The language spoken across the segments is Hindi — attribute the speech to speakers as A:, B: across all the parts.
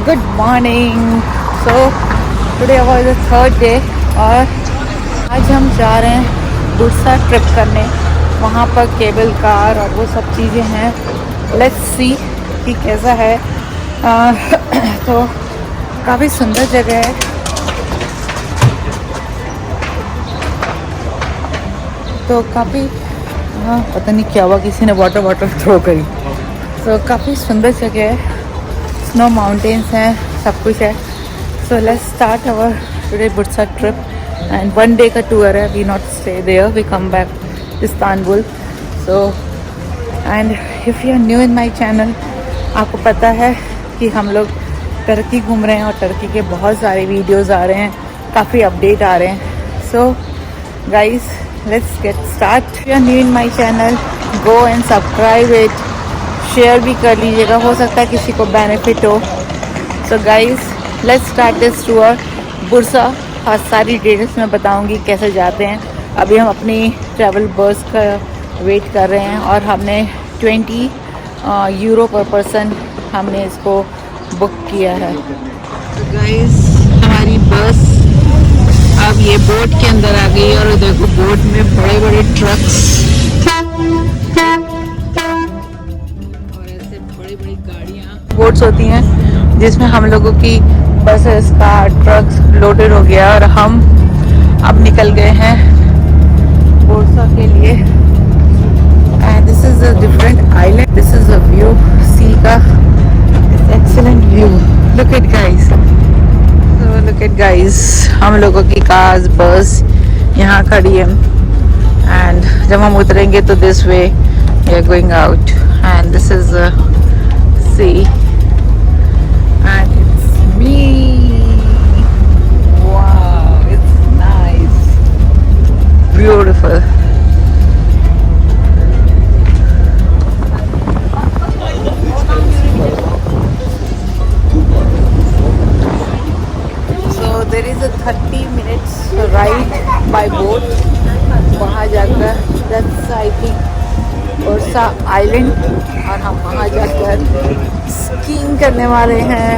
A: Good morning. So today was the third day और आज हम जा रहे हैं बुरसा ट्रिप करने। वहाँ पर केबल कार और वो सब चीज़ें हैं। लेट्स सी कि कैसा है। तो काफ़ी सुंदर जगह है। तो काफ़ी पता नहीं क्या हुआ, किसी ने वाटर थ्रो करी। तो काफ़ी सुंदर जगह है, स्नो माउंटेन्स हैं, सब कुछ है। So let's start our today Bursa trip and 1 day का टूर है। We not stay there, we come back Istanbul. So and if you are new in my channel, आपको पता है कि हम लोग टर्की घूम रहे हैं और टर्की के बहुत सारे वीडियोस आ रहे हैं, काफ़ी अपडेट आ रहे हैं। So guys, let's get start. If you are new in my channel, go and subscribe it, share भी कर लीजिएगा, हो सकता है किसी को बेनिफिट हो। सो guys, let's start this tour Bursa. और सारी डिटेल्स मैं बताऊंगी कैसे जाते हैं। अभी हम अपनी ट्रैवल बस का वेट कर रहे हैं और हमने 20 यूरो पर पर्सन हमने इसको बुक किया है। तो गाइस, हमारी बस अब ये बोट के अंदर आ गई और देखो बोट में बड़े बड़े ट्रक्स और ऐसे बड़ी बड़ी गाड़ियाँ बोट्स होती हैं जिसमें हम लोगों की बसेस कार ट्रक्स लोडेड हो गया और हम अब निकल गए हैं बुरसा के लिए। And this is a different island, this is a view sea का, excellent view. Look at guys, look at guys, हम लोगों की कार्स बस यहाँ खड़ी है एंड जब हम उतरेंगे तो this way we are going out and this is sea and it's me. Wow, it's nice, beautiful. There is a 30 minutes ride by boat. वहाँ जाकर that's I think Bursa island और हम वहाँ जाकर स्कीइंग करने वाले हैं,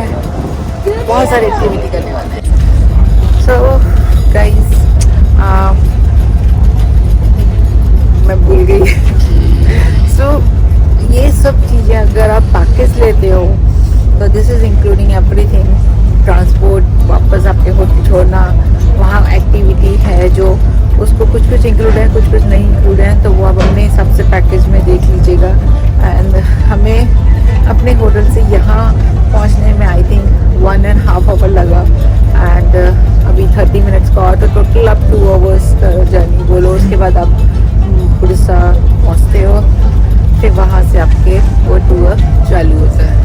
A: बहुत सारी एक्टिविटी करने वाले हैं। So guys, मैं भूल गई। So ये सब चीज़ें अगर आप पैकेज लेते हो तो this is including everything, transport, वापस आपके होटल छोड़ना, वहाँ एक्टिविटी है जो उसको कुछ कुछ इंक्लूड है, कुछ कुछ नहीं इंक्लूड है, तो वो आप अपने हिसाब से पैकेज में देख लीजिएगा। एंड हमें अपने होटल से यहाँ पहुँचने में आई थिंक 1.5 आवर लगा एंड अभी 30 मिनट्स का और तो टोटल आप 2 आवर्स का जर्नी बोलो। उसके बाद आप बुरसा पहुँचते हो, फिर वहाँ से आपके वो टूर चालू होता है।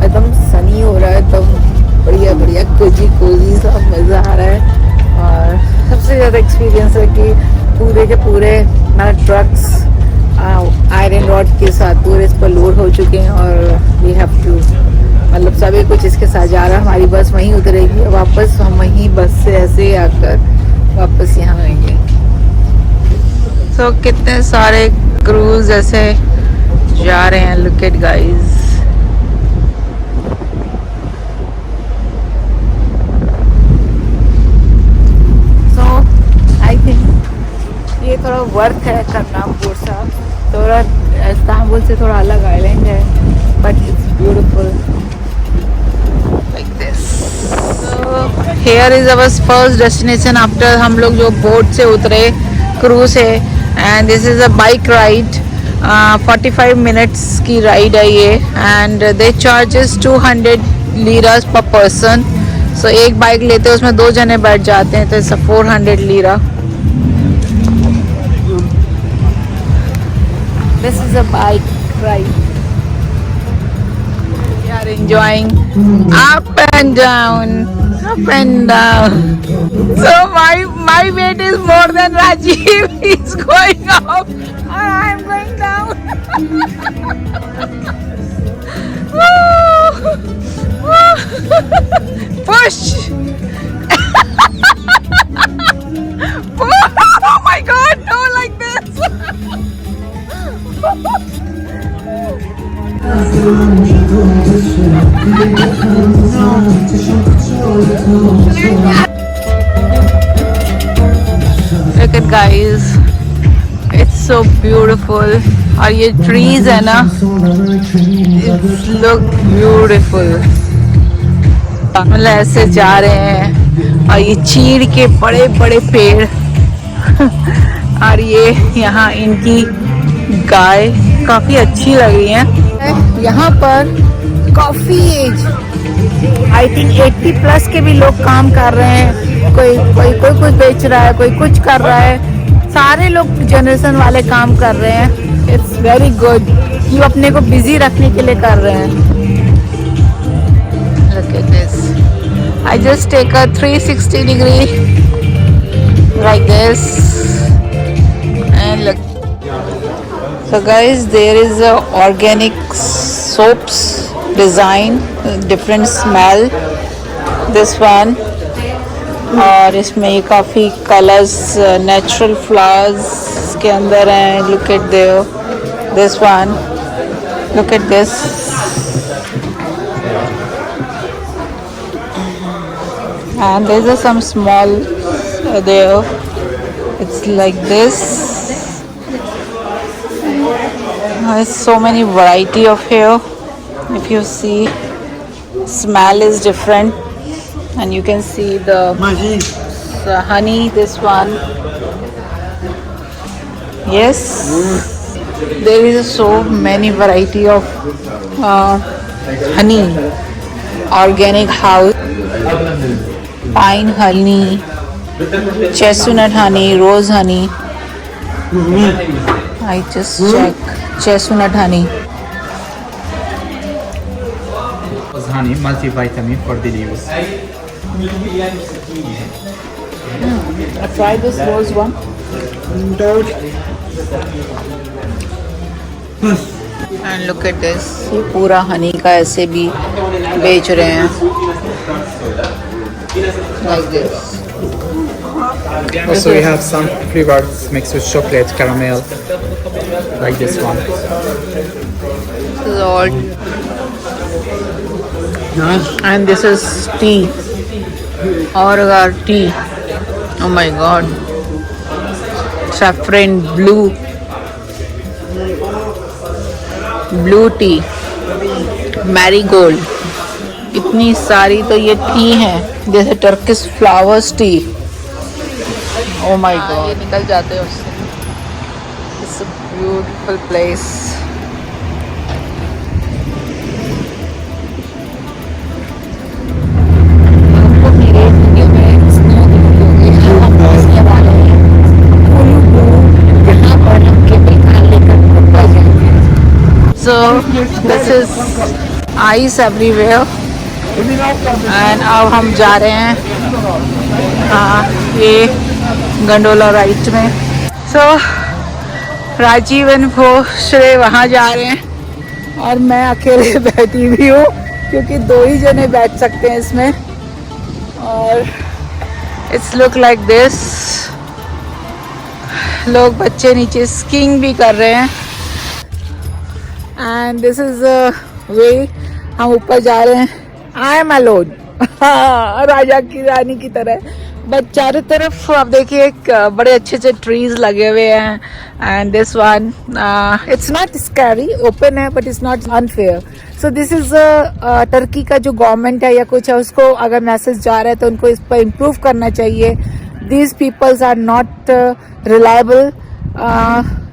A: एकदम सनी हो रहा है, एकदम बढ़िया बढ़िया कोजी सा मज़ा आ रहा है। और सबसे ज़्यादा एक्सपीरियंस है कि पूरे के पूरे ट्रक्स आयरन रॉड के साथ पूरे इस पर लोड हो चुके हैं और वी हैव टू, मतलब सभी कुछ इसके साथ जा रहा है। हमारी बस वहीं उतरेगी, वापस हम वहीं बस से ऐसे आकर वापस यहाँ आएंगे। तो कितने सारे क्रूज ऐसे जा रहे हैं, look at guys. So I think ये थोड़ा वर्थ है करना बुरसा। थोड़ा इस्तांबुल से थोड़ा अलग आइलैंड है but it's beautiful like this. So here is our first destination after हम लोग जो बोट से उतरे क्रूज से। And this is a bike ride, 45 minutes की राइड है ये एंड दे चार्जेस 200 लीरास पर पर्सन। सो एक बाइक लेते हैं, उसमें 2 जने बैठ जाते हैं, तो it's 400 lira. This is a bike ride, we are enjoying up and down, up and down. So my weight is more than Rajiv. He's going up and I'm going down. Push. Oh my God! No, like this. Look at guys, it's so beautiful. और ये trees है ना, it's look beautiful. मतलब ऐसे जा रहे हैं और ये चीड़ के बड़े बड़े पेड़ और ये यहाँ इनकी गाय काफी अच्छी लग रही है। यहाँ पर काफी एज, आई थिंक 80 प्लस के भी लोग काम कर रहे हैं। कोई कुछ बेच रहा है, कोई कुछ कर रहा है। सारे लोग जनरेशन वाले काम कर रहे हैं। इट्स वेरी गुड कि वो अपने को बिजी रखने के लिए कर रहे हैं। Look at this. I just take a 360 degree like this and look. So guys, there is a organic soaps design, different smell. This one, और इसमें ये काफ़ी कलर्स नेचुरल फ्लावर्स के अंदर हैं. Look at this one. Look at this. And there's some small there. It's like this. There's so many variety of here. If you see, smell is different, and you can see the honey. This one, yes, there is so many variety of honey. Organic house, pine honey, chestnut honey, rose honey. I just check chestnut honey.
B: Honey, multivitamin for daily use.
A: I tried this rose one. And look at this. ये पूरा हनी का ऐसे भी बेच रहे हैं. Like this.
B: Also, we have some flavors mixed with chocolate, caramel, like this one.
A: This is all. And this is tea. Orgar tea. Oh my god. Saffron blue tea. Marigold. इतनी सारी तो ये टी है, जैसे Turkish flowers T. Oh my god. ये निकल जाते हैं उससे. It's a beautiful place. So this is ice everywhere. And अब हम जा रहे हैं ये गंडोला राइड में. So राजीव एंड वो श्रेय वहाँ जा रहे हैं और मैं अकेले बैठी हुई हूँ, क्योंकि 2 ही जने बैठ सकते हैं इसमें. और इट्स लुक लाइक दिस. लोग बच्चे नीचे स्कीइंग भी कर रहे हैं. And this is way. हम ऊपर जा रहे हैं. आई एम अलोन, राजा की रानी की तरह. बट चारों तरफ आप देखिए बड़े अच्छे अच्छे ट्रीज लगे हुए हैं. And this one, it's not scary, open है but it's not unfair. So this is Turkey का जो गवर्नमेंट है या कुछ है, उसको अगर मैसेज जा रहा है तो उनको इस पर इम्प्रूव करना चाहिए. These peoples are not reliable.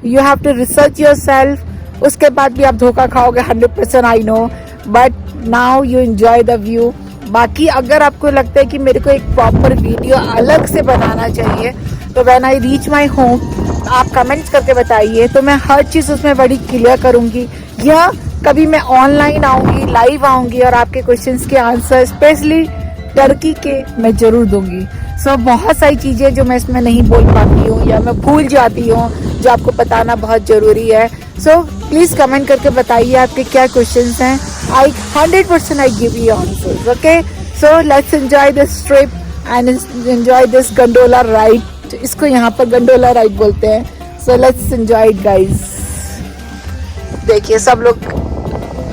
A: You have to research yourself. उसके बाद भी आप धोखा खाओगे 100%, I know. But now you enjoy the view. बाकी अगर आपको लगता है कि मेरे को एक प्रॉपर वीडियो अलग से बनाना चाहिए, तो when I reach my home आप कमेंट्स करके बताइए, तो मैं हर चीज़ उसमें बड़ी क्लियर करूँगी. या कभी मैं ऑनलाइन आऊँगी, लाइव आऊँगी और आपके क्वेश्चंस के आंसर स्पेशली टर्की के मैं ज़रूर दूँगी. सो बहुत सारी चीज़ें जो मैं इसमें नहीं बोल पाती हूँ या मैं भूल जाती हूँ, जो आपको बताना बहुत ज़रूरी है. सो प्लीज़ कमेंट करके बताइए आपके क्या क्वेश्चंस हैं. आई 100% I give you answers. Okay, so let's enjoy this trip and enjoy this gondola ride. इसको यहाँ पर गंडोला राइड बोलते हैं. So let's enjoy it guys. देखिए सब लोग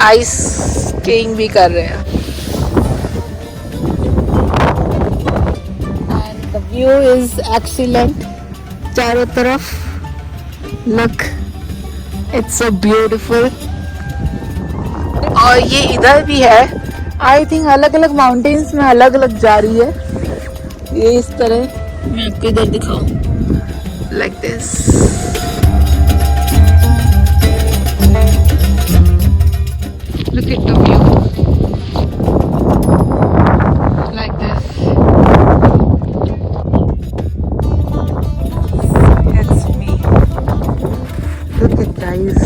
A: आइस स्कीइंग भी कर रहे हैं। And the view is excellent चारों तरफ। Look, it's so beautiful. और ये इधर भी है, आई थिंक अलग अलग माउंटेन्स में अलग अलग जा रही है। ये इस तरह, मैं आपको इधर दिखाऊं, like this. Look at the view, like this. It's me. Look at guys.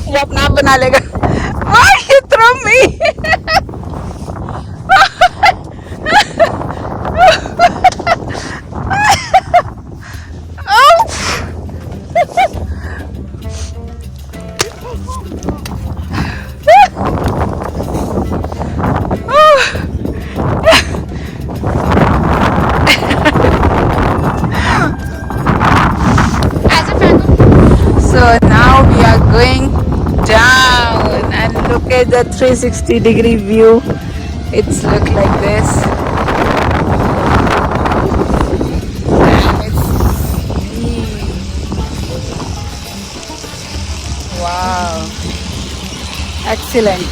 A: वो अपना आप बना लेगा। you throw me. So now we are going down and look at the 360-degree view. It's look like this. And it's wow, excellent.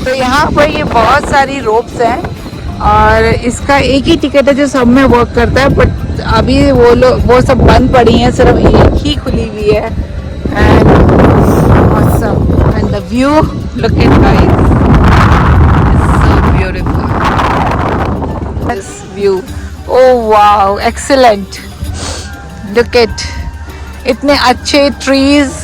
A: तो यहाँ पर ये बहुत सारी रोप्स हैं और इसका एक ही टिकट है जो सब में वर्क करता है, बट अभी वो सब बंद पड़ी हैं, सिर्फ एक ही खुली हुई है। And awesome. And the view, look at guys, it's so beautiful. This view, oh wow, excellent. Look at इतने अच्छे trees.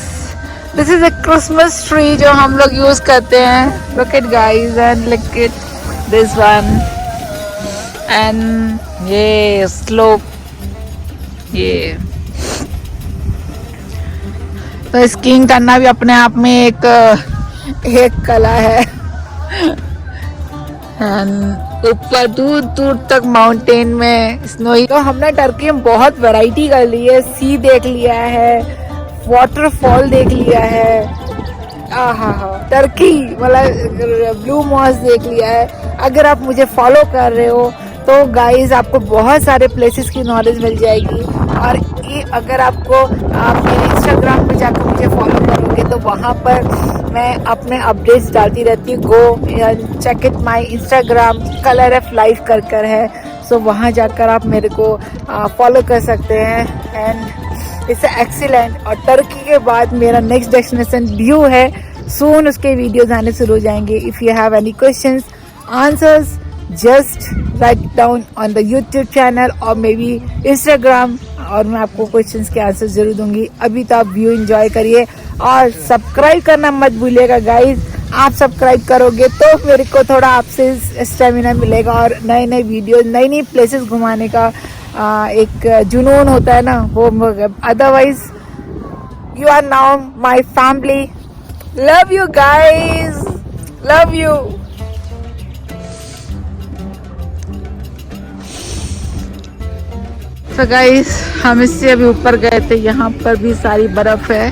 A: This is a Christmas tree जो हम लोग यूज करते हैं. Look at guys and look at this one. And ये slope, ये तो स्कीइंग करना भी अपने आप में एक कला है। ऊपर दूर दूर तक माउंटेन में स्नोई। तो हमने टर्की में बहुत वैरायटी कर ली है। सी देख लिया है, वाटरफॉल देख लिया है, टर्की मतलब ब्लू मॉस देख लिया है। अगर आप मुझे फॉलो कर रहे हो तो गाइस आपको बहुत सारे प्लेसेस की नॉलेज मिल जाएगी। और ये अगर आपको आप मेरे इंस्टाग्राम पे जाकर मुझे फॉलो करोगे तो वहाँ पर मैं अपने अपडेट्स डालती रहती हूँ। Go check it my Instagram, colour of life कर है। सो वहाँ जाकर आप मेरे को फॉलो कर सकते हैं। And it's excellent. और टर्की के बाद मेरा नेक्स्ट डेस्टिनेशन ड्यू है, सून उसके वीडियोज आने शुरू हो जाएंगे। If you have any questions, answers, just write down on the YouTube channel और मे बी इंस्टाग्राम, और मैं आपको क्वेश्चंस के आंसर जरूर दूंगी। अभी तो आप व्यू एंजॉय करिए और सब्सक्राइब करना मत भूलिएगा गाइस। आप सब्सक्राइब करोगे तो मेरे को थोड़ा आपसे स्टेमिना मिलेगा और नए नए वीडियो, नई नई प्लेसेस घुमाने का एक जुनून होता है ना वो। Otherwise you are now my family. Love you guys, love you. तो गाइस हम इससे अभी ऊपर गए थे, यहाँ पर भी सारी बर्फ है।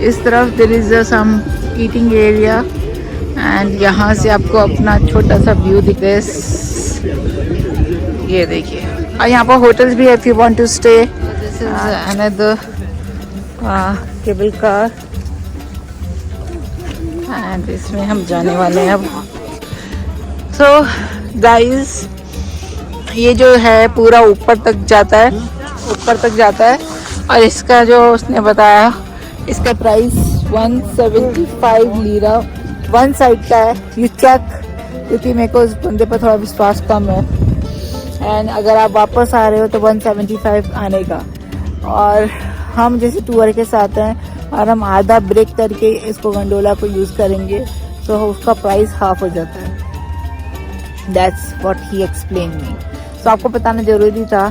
A: इस तरफ there is some eating area and यहाँ से आपको अपना छोटा सा व्यू दिख रहा है। ये देखिए, और यहाँ पर होटल्स भी है if you want to stay. This is another cable car and इसमें हम जाने वाले हैं अब। सो गाइस, ये जो है पूरा ऊपर तक जाता है, ऊपर तक जाता है। और इसका जो उसने बताया, इसका प्राइस 175 लीरा वन साइड का है। यू चेक, क्योंकि मेरे को उस बंदे पर थोड़ा विश्वास कम है। एंड अगर आप वापस आ रहे हो तो 175 आने का। और हम जैसे टूर के साथ हैं और हम आधा ब्रेक करके इसको गंडोला को यूज़ करेंगे तो उसका प्राइस हाफ हो जाता है। That's what he explain me. तो आपको बताना ज़रूरी था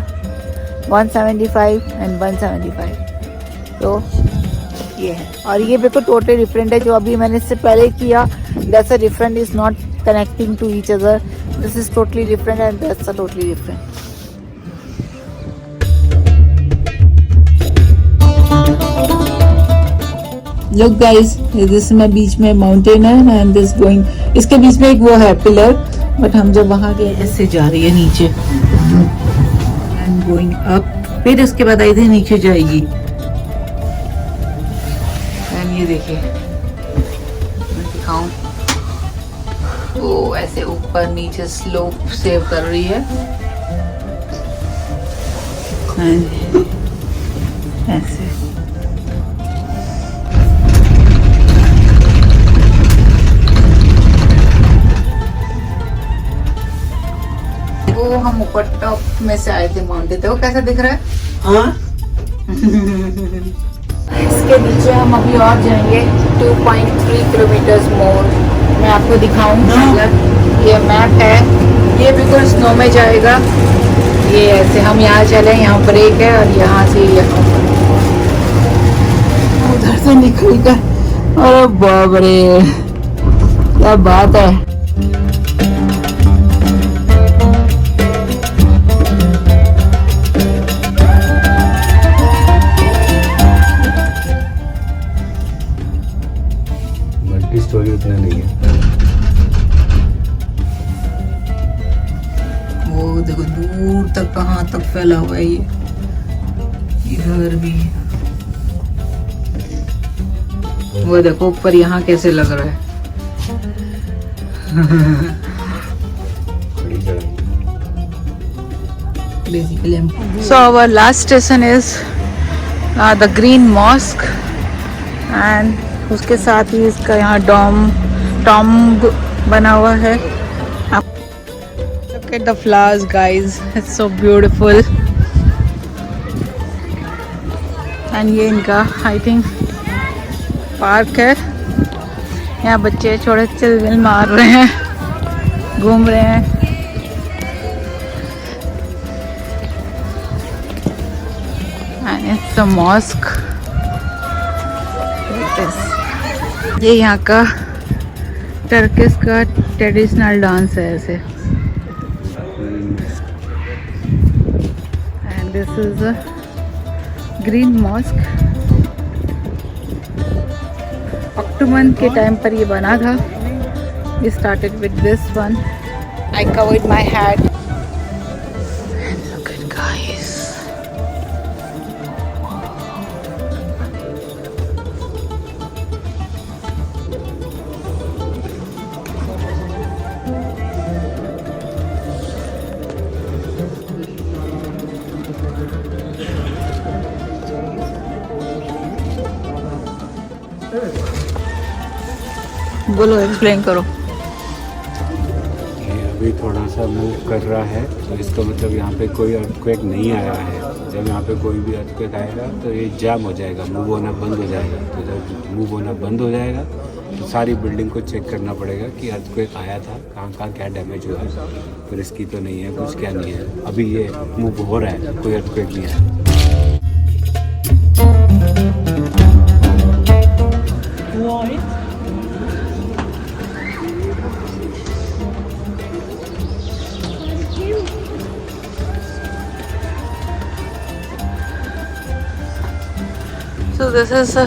A: 175 एंड 175। तो ये है, और ये बिल्कुल टोटली डिफरेंट है जो अभी मैंने इससे पहले किया। That's a different, is not connecting to each other. This is totally different and that's a totally different. Look guys, this में बीच में माउंटेन है and this going, इसके बीच में एक वो है पिलर, बट हम जब वहाँ गए ऐसे जा रही है नीचे and going up, फिर उसके बाद इधर नीचे जाएगी। and ये देखिए, मैं दिखाऊं, वो ऐसे ऊपर नीचे स्लोप सेव कर रही है। ऐसे वो हम ऊपर टॉप में से आए थे माउंटेन, देखो कैसा दिख रहा है। हाँ इसके नीचे हम अभी और जाएंगे 2.3 किलोमीटर्स मोर। मैं आपको दिखाऊंगा, ये मैप है, ये बिल्कुल स्नो में जाएगा। ये ऐसे हम यहाँ चले, यहाँ ब्रेक है और यहाँ से यहाँ उधर से निकल कर। अरे बाप रे, क्या बात है।
C: स्टोरी उतना नहीं है।
A: वो देखो दूर तक कहाँ तक फैला हुआ है ये, इधर भी। वो देखो ऊपर यहाँ कैसे लग रहा है। So our last station is the Green Mosque and उसके साथ ही इसका यहाँ टॉम्ब बना हुआ है। Look at the flowers guys, it's so beautiful। and ये इनका I think पार्क है, यहाँ बच्चे छोटे चिलविल मार रहे हैं, घूम रहे हैं। and it's a mosque। ये यहाँ का टर्किश का ट्रेडिशनल डांस है ऐसे। And this is a green mosque. October के टाइम पर ये बना था। We started with this one. I covered my head. Look at guys, बोलो, एक्सप्लेन करो।
C: ये अभी थोड़ा सा मूव कर रहा है, तो इसका मतलब यहाँ पे कोई अर्थक्वेक नहीं आया है। जब यहाँ पे कोई भी अर्थक्वेक आएगा तो ये जाम हो जाएगा, मूव होना बंद हो जाएगा। तो जब मूव होना बंद हो जाएगा तो सारी बिल्डिंग को चेक करना पड़ेगा कि अर्थक्वेक आया था, कहाँ कहाँ क्या डैमेज हुआ है, फिर इसकी तो नहीं है, कुछ क्या नहीं है। अभी ये मूव हो रहा है, कोई अर्थक्वेक नहीं है।
A: So this is a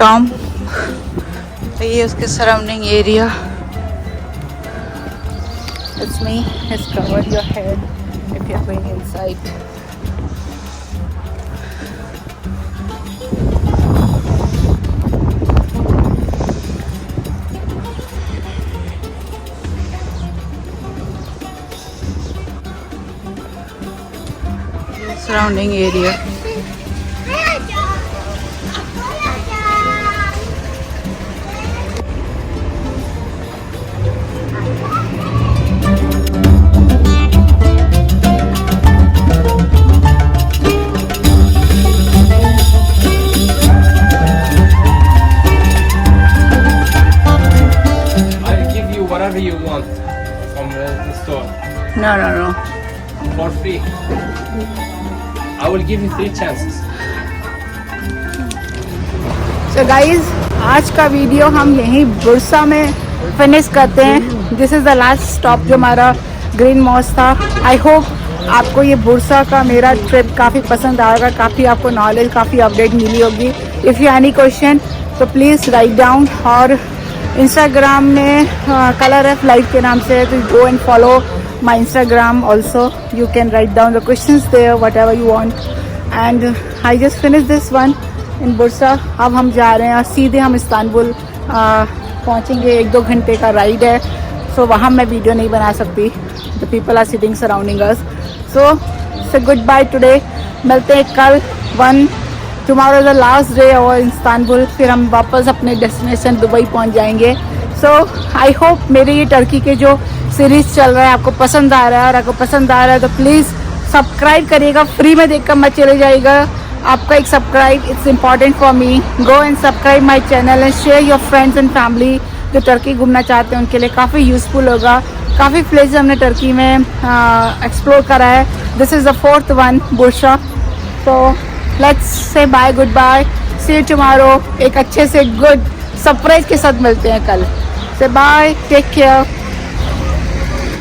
A: tomb। ये उसके surrounding area. It's me, just cover your head if you're going inside। surrounding area.
D: I'll give you whatever you want from the store
A: No.
D: for free. I will give you 3 chances.
A: So guys, आज का वीडियो हम यहीं बुरसा में फिनिश करते हैं. This is the last stop जो हमारा ग्रीन मॉस था. आई होप आपको ये बुरसा का मेरा ट्रिप काफ़ी पसंद आएगा. काफ़ी आपको नॉलेज, काफ़ी अपडेट मिली होगी. इफ़ यू एनी क्वेश्चन तो प्लीज़ राइट डाउन. और इंस्टाग्राम में कलर एफ लाइफ के नाम से तो go and follow my Instagram also. You can write down the questions there whatever you want. And I just finish this one in Bursa. अब हम जा रहे हैं और सीधे हम इस्तांबुल पहुंचेंगे. 1-2 घंटे का राइड है. सो वहाँ मैं वीडियो नहीं बना सकती. The people are sitting surrounding us. So goodbye today. मिलते हैं कल. टुमारो द लास्ट डे और इस्तांबुल. फिर हम वापस अपने डेस्टिनेशन दुबई पहुंच जाएंगे. सो आई होप मेरे ये टर्की के जो सीरीज़ चल रहा है आपको पसंद आ रहा है. और आपको पसंद आ रहा है तो प्लीज़ सब्सक्राइब करिएगा. फ्री में देखकर मत चले जाइएगा. आपका एक subscribe it's important for me. Go and subscribe my channel and share your friends and family जो टर्की घूमना चाहते हैं उनके लिए काफ़ी यूज़फुल होगा. काफ़ी प्लेस हमने टर्की में एक्सप्लोर करा है. This is the 4th one, Bursa. तो let's say bye, goodbye, see you tomorrow. एक अच्छे से गुड सरप्राइज के साथ मिलते हैं कल. से बाय, टेक केयर.